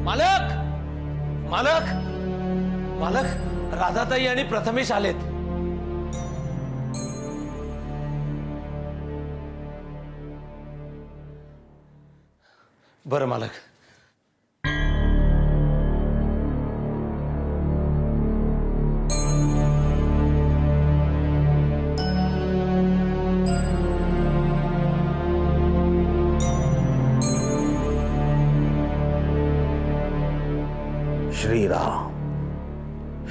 मालक मालक मालक, राधाताई आणि प्रथमेश आलेत. बरं मालक. श्रीराम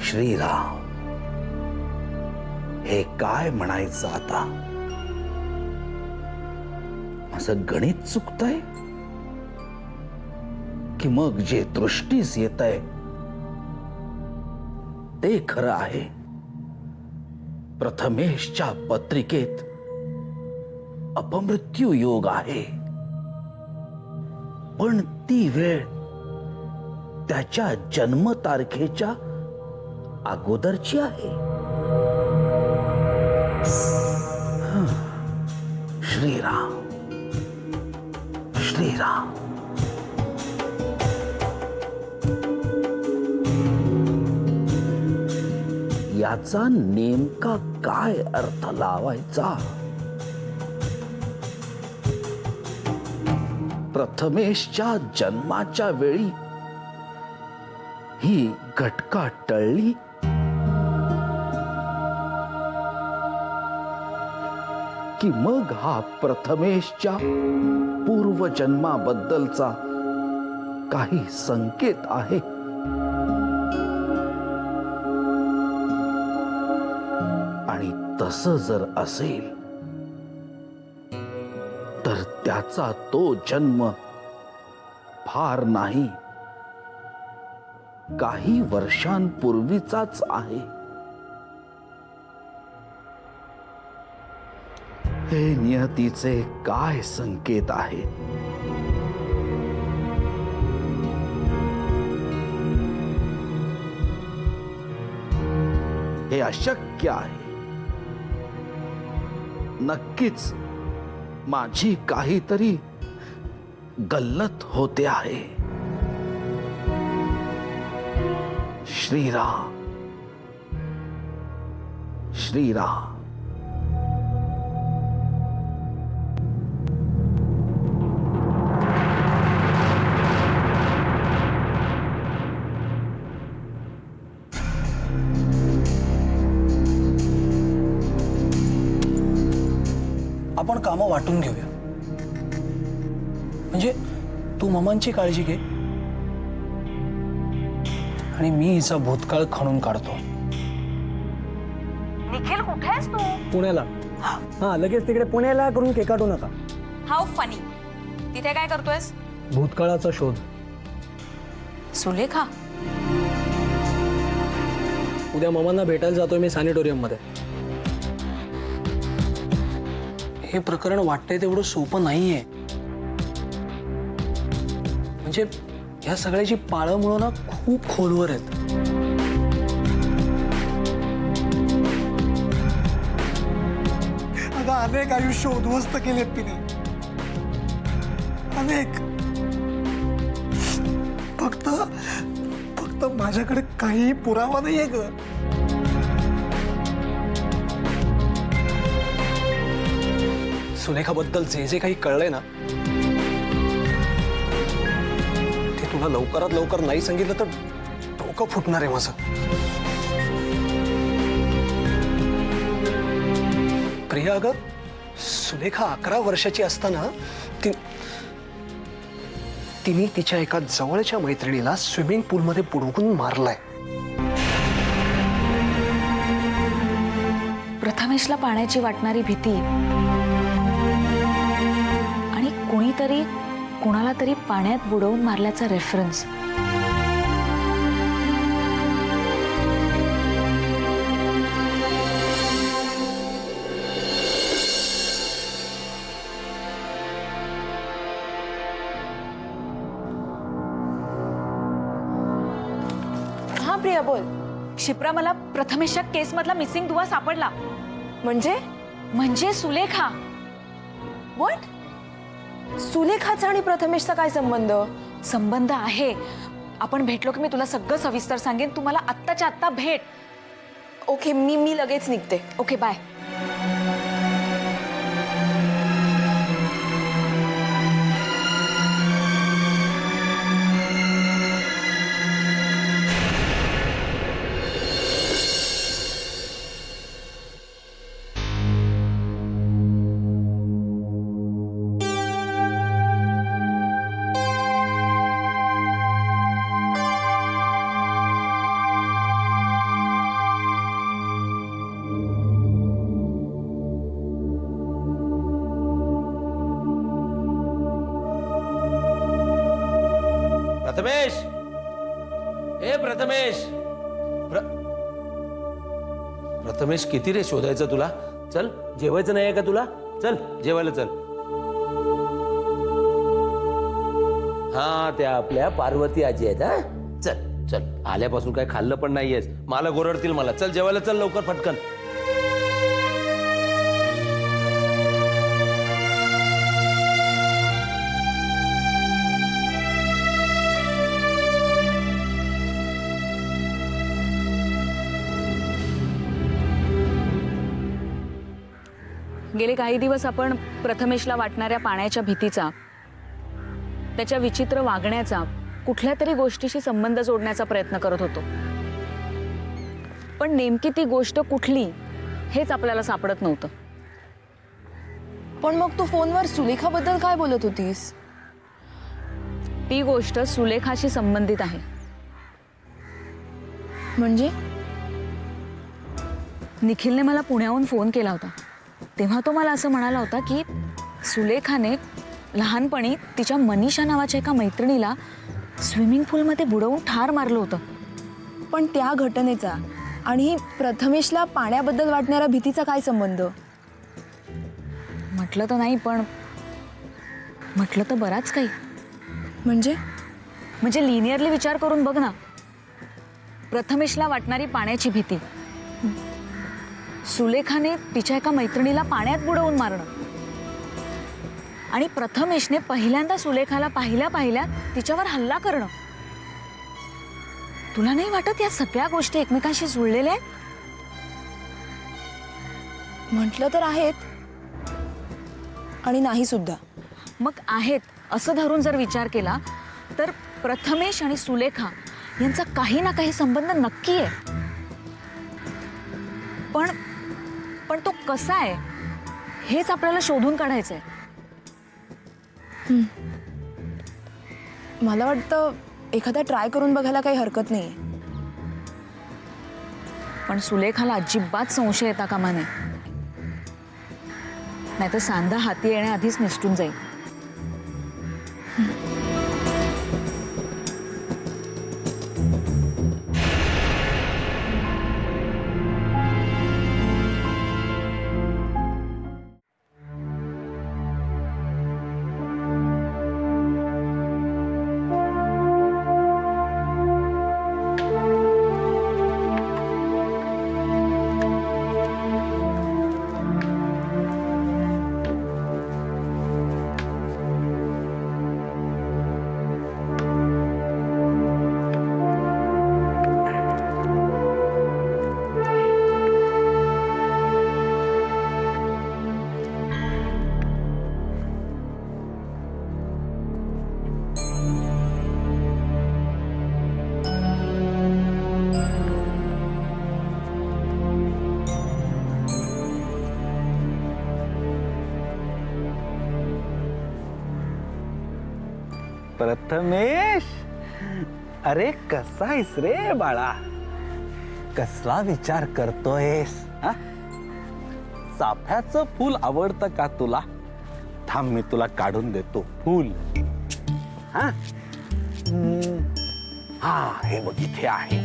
श्रीराम, हे काय म्हणायचं आता? असं गणित चुकतंय की मग जे दृष्टीस येतंय ते खरं आहे? प्रथमेशच्या पत्रिकेत अपमृत्यू योग आहे, पण ती वेळ त्याच्या जन्मतारखेच्या अगोदरची आहे. श्रीराम श्रीराम. याचा नेमका काय अर्थ लावायचा? प्रथमेशच्या जन्माच्या वेळी ही घटका टळली, की मग हा प्रथमेशच्या पूर्वजन्माबद्दलचा काही संकेत आहे? आणि तसं जर असेल तर त्याचा तो जन्म फार नाही, काही वर्षांपूर्वीचाच आहे. हे नियतीचे काय संकेत आहेत? हे अशक्य आहे. नक्कीच माझी काहीतरी गल्लत होते आहे. श्रीराम श्रीराम. आपण कामं वाटून घेऊया. म्हणजे तू मामांची काळजी घे आणि मी हिचा भूतकाळ खणून काढतो. निखिल कुठे आहेस तू? पुण्याला. हा, लगेच तिकडे पुण्याला करून केकाटू नका. How funny. तिथे काय करतोयस? भूतकाळाचा शोध. सुलेखा, उद्या मामांना भेटायला जातोय मी सॅनिटोरियम मध्ये. हे प्रकरण वाटतंय तेवढं सोपं नाहीये. म्हणजे या सगळ्याची पाळंमुळं ना खूप खोलवर आहेत. आता अनेक आयुष्य उद्ध्वस्त केलेत तिने, अनेक. फक्त फक्त माझ्याकडे काही पुरावा नाहीये ग. सुलेखाबद्दल जे जे काही कळलंय ना, ते तुला लवकरात लवकर नाही सांगितलं तर डोकं फुटणार आहे माझं. प्रिया, अगं सुलेखा 11 वर्षाची असताना तिने तिच्या एका जवळच्या मैत्रिणीला स्विमिंग पूलमध्ये बुडवून मारलाय. प्रथमेशला पाण्याची वाटणारी भीती आणि कुणीतरी कुणाला तरी पाण्यात बुडवून मारल्याचा रेफरन्स. हा प्रिया बोल. शिप्रा, मला प्रथमेशच्या केस मधला मिसिंग दुवा सापडला. म्हणजे सुलेखा. व्हॉट? सुलेखाचा आणि प्रथमेशचा काय संबंध? संबंध आहे, आपण भेटलो की मी तुला सगळं सविस्तर सांगेन. तू मला आत्ताच्या आत्ता भेट. ओके, मी लगेच निघते. Okay, bye. प्रथमेश, ए प्रथमेश, प्रथमेश किती रे शोधायचं तुला? चल, जेवायचं नाही का तुला? चल जेवायला चल. हा, त्या आपल्या पार्वती आजी आहेत. हा, चल चल, आल्यापासून काय खाल्लं पण नाहीयेस, मला गोरडतील मला. चल जेवायला चल लवकर फटकन. गेले काही दिवस आपण प्रथमेशला वाटणाऱ्या पाण्याच्या भीतीचा, त्याच्या विचित्र वागण्याचा, कुठल्या तरी गोष्टीशी संबंध जोडण्याचा प्रयत्न करत होतो. पण नेमकी ती गोष्ट कुठली हेच आपल्याला सापडत नव्हतं. पण मग तू फोनवर सुलेखाबद्दल काय बोलत होतीस? ती गोष्ट सुलेखाशी संबंधित आहे. म्हणजे निखिलने मला पुण्याहून फोन केला होता. तेव्हा तो मला असं म्हणाला होता की सुलेखाने लहानपणी तिच्या मनीषा नावाच्या एका मैत्रिणीला स्विमिंग पूलमध्ये बुडवून ठार मारलं होतं. पण त्या घटनेचा आणि प्रथमेशला पाण्याबद्दल वाटणाऱ्या भीतीचा काय संबंध? म्हटलं तर नाही, पण म्हटलं तर बराच काही. म्हणजे लिनियरली विचार करून बघ ना. प्रथमेशला वाटणारी पाण्याची भीती, सुलेखाने तिच्या एका मैत्रिणीला पाण्यात बुडवून मारणं, आणि प्रथमेशने पहिल्यांदा सुलेखाला पाहिल्या तिच्यावर हल्ला करणं. तुला नाही वाटत या सगळ्या गोष्टी एकमेकांशी जुळलेल्या आहेत? म्हटलं तर आहेत आणि नाही सुद्धा. मग आहेत असं धरून जर विचार केला तर प्रथमेश आणि सुलेखा यांचा काही ना काही संबंध नक्की आहे. पण तो कसा आहे हेच आपल्याला शोधून काढायचंय. मला वाटतं एखादा ट्राय करून बघायला काही हरकत नाहीये. पण सुलेखाला अजिबात संशय येता कामा नये, नाहीतर सांधा हाती येण्याआधीच निसटून जाईल. प्रथमेश, अरे कसा आहेस रे बाळा? कसला विचार करतोयस? चाफ्याचं फूल आवडतं का तुला? थांब, मी तुला काढून देतो फूल. हा, हे बघ इथे आहे.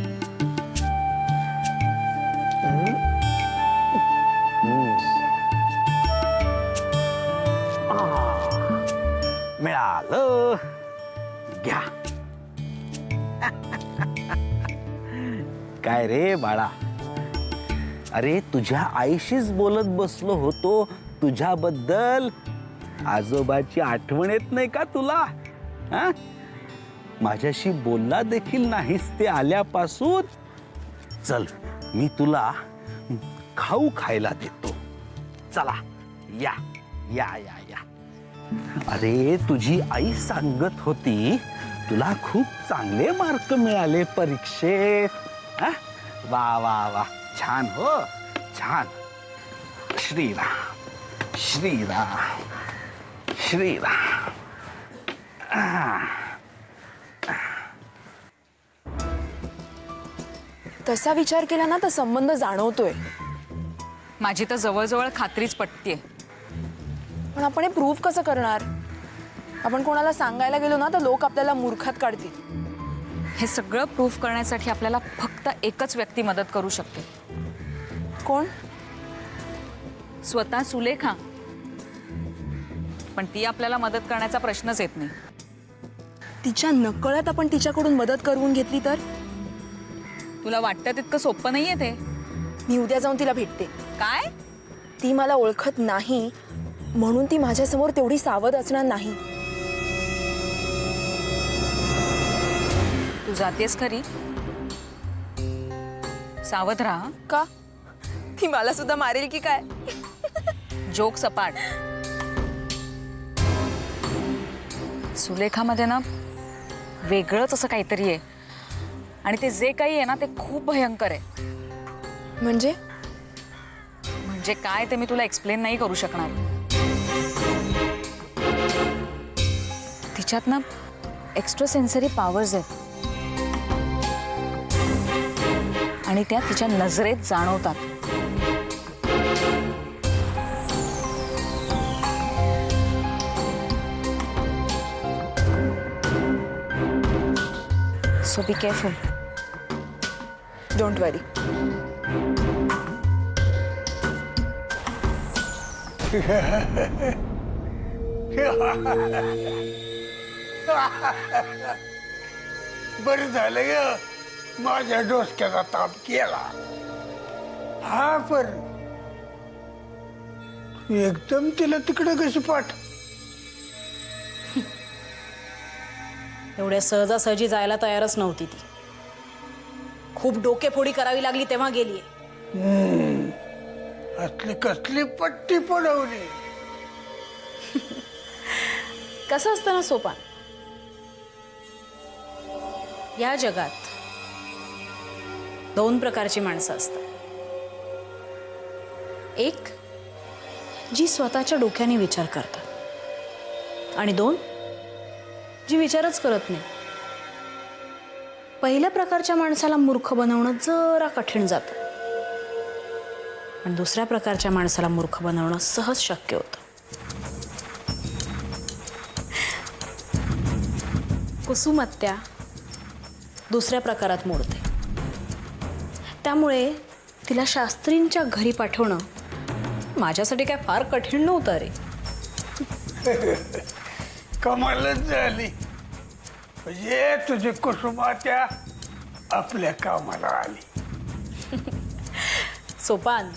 मिळालं, घ्या. काय रे बाळा? अरे तुझ्या आईशीच बोलत बसलो होतो तुझ्याबद्दल. आजोबाची आठवण येत नाही का तुला? माझ्याशी बोलला देखील नाहीस ते आल्यापासून. चल मी तुला खाऊ खायला देतो. चला या या या या. अरे तुझी आई सांगत होती तुला खूप चांगले मार्क मिळाले परीक्षेत. हा? वा वा वा, छान हो छान. श्रीराम श्रीराम श्रीराम. तसा विचार केला ना तर संबंध जाणवतोय, माझी तर जवळजवळ खात्रीच पटतीये. पण आपण हे प्रूव्ह कसं करणार? आपण कोणाला सांगायला गेलो ना तर लोक आपल्याला मूर्खात काढतील. हे सगळं प्रूफ करण्यासाठी आपल्याला फक्त एकच व्यक्ती मदत करू शकते. कोण? स्वतः सुलेखा. पण ती आपल्याला मदत करण्याचा प्रश्नच येत नाही. तिच्या नकळत आपण तिच्याकडून मदत करून घेतली तर? तुला वाटतं तितकं सोपं नाहीये ते. मी उद्या जाऊन तिला भेटते. काय? ती मला ओळखत नाही म्हणून ती माझ्यासमोर तेवढी सावध असणार नाही. तू जातेस खरी? सावध राहा. का? ती मला सुद्धा मारेल की काय? जोक सपाट. सुलेखामध्ये ना वेगळंच असं काहीतरी आहे आणि ते जे काही आहे ना ते खूप भयंकर आहे. म्हणजे काय ते मी तुला एक्सप्लेन नाही करू शकणार. तिच्यात ना एक्स्ट्रा सेन्सरी पॉवर्स आहेत आणि त्या तिच्या नजरेत जाणवतात. So be careful. डोंट वरी. बरं झालं ग, माझ्या डोसक्याचा ताप केला. हा पण एकदम तिला तिकडे कशी पाठ? एवढ्या सहजासहजी जायला तयारच नव्हती ती. खूप डोकेफोडी करावी लागली तेव्हा गेलीये. असली कसली पट्टी पडवली. कसं असतं ना सोपान, या जगात दोन प्रकारची माणसं असतात. एक जी स्वतःच्या डोक्याने विचार करतात आणि दोन जी विचारच करत नाही. पहिल्या प्रकारच्या माणसाला मूर्ख बनवणं जरा कठीण जातं पण दुसऱ्या प्रकारच्या माणसाला मूर्ख बनवणं सहज शक्य होतं. कुसुमत्या दुसऱ्या प्रकारात मोडते. त्यामुळे तिला शास्त्रींच्या घरी पाठवणं माझ्यासाठी काय फार कठीण नव्हतं रे. कमालच झाली. म्हणजे तुझी कुसुमात्या आपल्या कामाला आली. सोपान,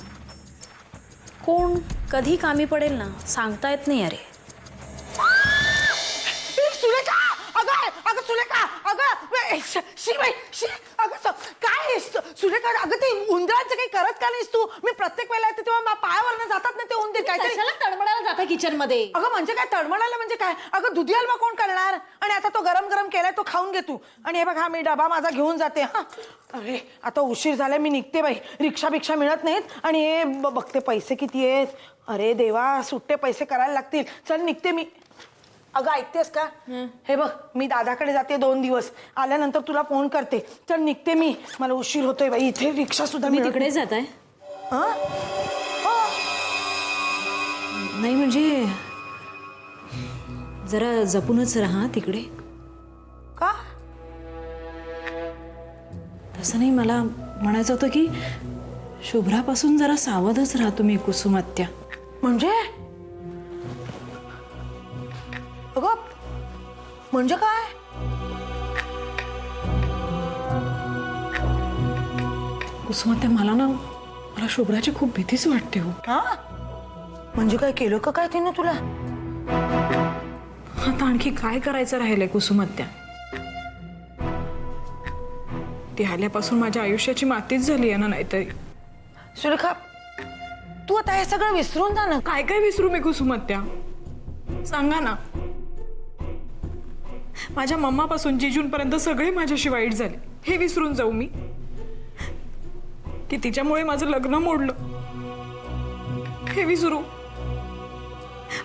कोण कधी कामी पडेल ना सांगता येत नाही. अरे सुलेखा, अगं अगं सुलेखा, अगं शिबाई शी, अगं काय सुलेखा, अगं ते उंदरांचं काही करत का नाहीस तू? मी प्रत्येक वेळेला येते तेव्हा पायावरनं जातात ना ते उंदीर. काय तडमडायला जाता किचन मध्ये? अगं म्हणजे काय तडमडायला म्हणजे काय? अगं दुधी हलवा कोण करणार? आणि आता तो गरम गरम केलाय तो खाऊन घे तू. आणि हे बघ हा मी डबा माझा घेऊन जाते. हा अरे आता उशीर झालाय, मी निघते बाई. रिक्षा बिक्षा मिळत नाहीत आणि हे बघते पैसे किती आहेत. अरे देवा, सुट्टे पैसे करायला लागतील. चल निघते मी. अगं ऐकतेस का? हे बघ मी दादाकडे जाते 2 दिवस, आल्यानंतर तुला फोन करते. चल निघते मी, मला उशीर होतोय बाई. इथे रिक्षा सुद्धा मी तिकडे जात आहे. नाही म्हणजे जरा जपूनच राहा तिकडे. का? तसं नाही, मला म्हणायचं होतं की शुभ्रापासून जरा सावधच राहा तुम्ही कुसुमात्या. म्हणजे अगं म्हणजे काय? कुसुमात्या, मला शुभ्राची खूप भीतीच वाटते हो. हा म्हणजे काय केलं का काय तिने तुला? आता आणखी काय करायचं राहिलंय कुसुमात्या? ती आल्यापासून माझ्या आयुष्याची मातीच झाली आहे ना. नाहीतरी सुरेखा, तू आता हे सगळं विसरून जा ना. काय काय विसरू मी कुसुमत्या? सांगा ना. माझ्या मम्मापासून जिजूंपर्यंत सगळे माझ्याशी वाईट झाले, हे विसरून जाऊ मी? की तिच्यामुळे माझं लग्न मोडलं, हे विसरू?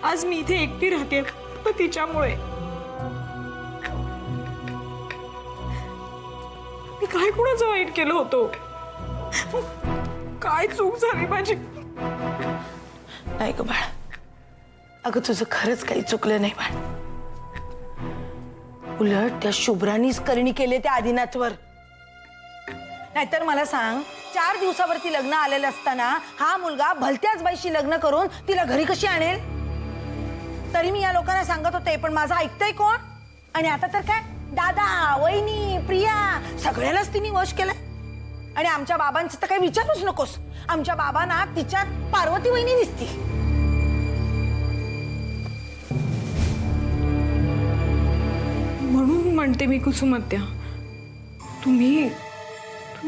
आज मी इथे एकटी राहते तर तिच्यामुळे. मी काय कुणाचं वाईट केलं होतं? काय चूक झाली माझी? नाही ग बाळ, अगं तुझं खरंच काही चुकलं नाही बाळ. उलट त्या शुभ्रानीच करणी केले त्या आदिनाथवर. नाहीतर मला सांग, 4 दिवसावरती लग्न आलेलं असताना हा मुलगा भलत्याच बाईशी लग्न करून तिला घरी कशी आणेल? तरी मी या लोकांना सांगत होते, पण माझं ऐकतंय कोण? आणि आता तर काय, दादा, वहिनी, प्रिया सगळ्यालाच तिने वश केलंय. आणि आमच्या बाबांचं तर काही विचारूच नकोस. आमच्या बाबांना तिच्यात पार्वती वहिनी दिसती. म्हणून म्हणते मी कुसुमत्या, तुम्ही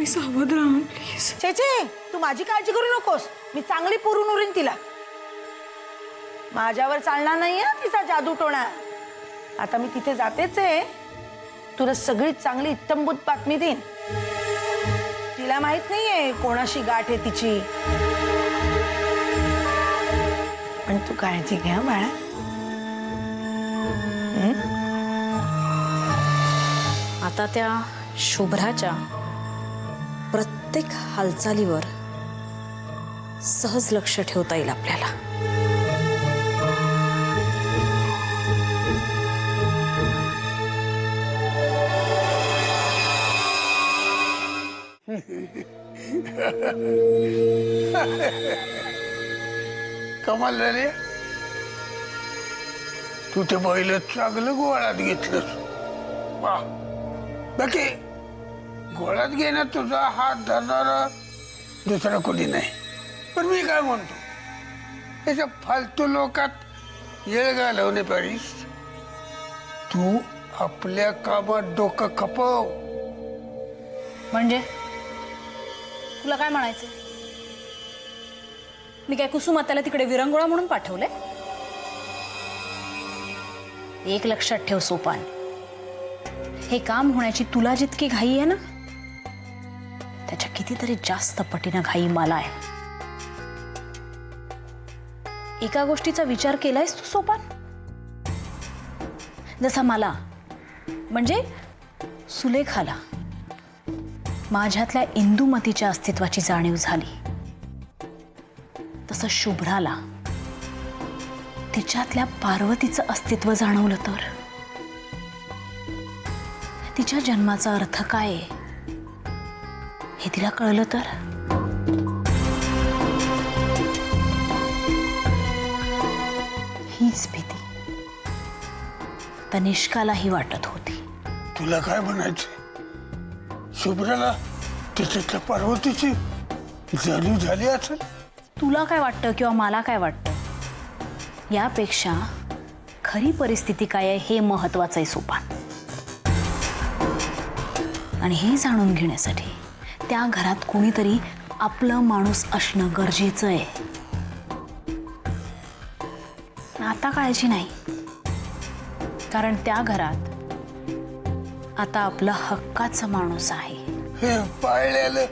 सावध राहा प्लीज. छे, तू माझी काळजी करू नकोस. मी चांगली पुरून उरीन तिला. माझ्यावर चालणार नाहीये तिचा जादू टोणा. आता मी तिथे जातेच आहे. तुला सगळी चांगली इत्तमभूत बातमी देईन. तिला माहित नाहीये कोणाशी गाठ आहे तिची. पण तू काळजी घ्या बाळा. आता त्या शुभ्राच्या प्रत्येक हालचालीवर सहज लक्ष ठेवता येईल आपल्याला. कमाल झाली. तू ते बैल चांगलं गोळ्यात घेतलंस. वा, बाकी गोळ्यात घेण्यात तुझा हात धरणारा दुसरा कोणी नाही. पण मी काय म्हणतो, याच्या फालतू लोकात येळ घालवण्यापेक्षा तू आपल्या कामात डोकं खपव. म्हणजे तुला काय म्हणायचं? मी काय कुसुमाताला तिकडे विरंगुळा म्हणून पाठवलंय? एक लक्षात ठेव सोपान, हे काम होण्याची तुला जितकी घाई आहे ना, त्याच्या कितीतरी जास्त पटीनं घाई मला आहे. एका गोष्टीचा विचार केलायस तू सोपान? जसा मला म्हणजे सुलेखाला माझ्यातल्या इंदुमतीच्या अस्तित्वाची जाणीव झाली, तसं शुभ्राला तिच्यातल्या पार्वतीचं अस्तित्व जाणवलं तर तिच्या जन्माचा अर्थ काय आहे हे तिला कळलं तर हीच भीती तनिष्कालाही वाटत होती. तुला काय म्हणायचं? शुभ्राला तिच्यातल्या पार्वतीची जाणीव झाली असेल. तुला काय वाटतं किंवा मला काय वाटतं यापेक्षा खरी परिस्थिती काय आहे हे महत्वाचं आहे सोपान. आणि हे जाणून घेण्यासाठी त्या घरात कोणीतरी आपलं माणूस असणं गरजेचं आहे. आता काळजी नाही, कारण त्या घरात आता आपला हक्काचा माणूस आहे. हे पाळलेलं